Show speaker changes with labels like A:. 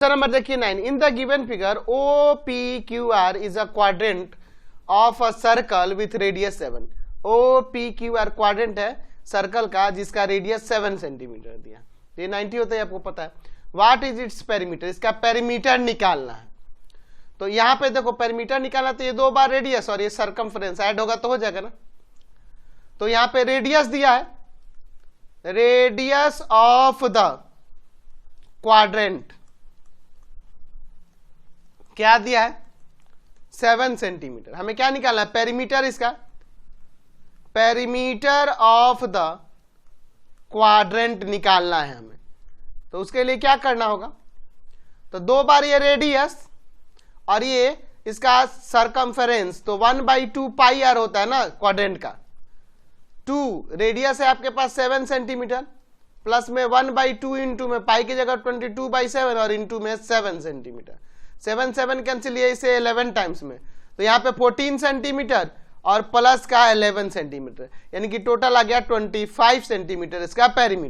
A: Number देखिए 9, in the given figure OPQR is a quadrant of a circle with radius 7। OPQR quadrant है circle का जिसका radius 7 centimetre दिया। ये 90 होता है, आपको पता है। व्हाट इज इट्स पेरीमीटर, इसका पेरीमीटर निकालना है। तो यहां पे देखो पेरीमीटर निकालना, तो ये 2 बार रेडियस और ये सरकमफ्रेंस ऐड होगा तो हो जाएगा ना। तो यहां पे रेडियस दिया है, रेडियस ऑफ द क्वाड्रेंट क्या दिया है, 7 सेंटीमीटर। हमें क्या निकालना है, पेरीमीटर, इसका पेरीमीटर ऑफ द क्वाड्रेंट निकालना है हमें। तो उसके लिए क्या करना होगा, तो 2 बार ये रेडियस और ये इसका सरकमफेरेंस, तो 1/2 पाई आर होता है ना क्वाड्रेंट का। 2 रेडियस है आपके पास 7 सेंटीमीटर, प्लस में 1/2 इंटू में पाई की जगह 22/7 और इंटू में 7 सेंटीमीटर। 7 कैंसिल, ये इसे 11 टाइम्स में, तो यहाँ पे 14 सेंटीमीटर और प्लस का 11 सेंटीमीटर, यानी कि टोटल आ गया 25 सेंटीमीटर इसका पेरीमीटर।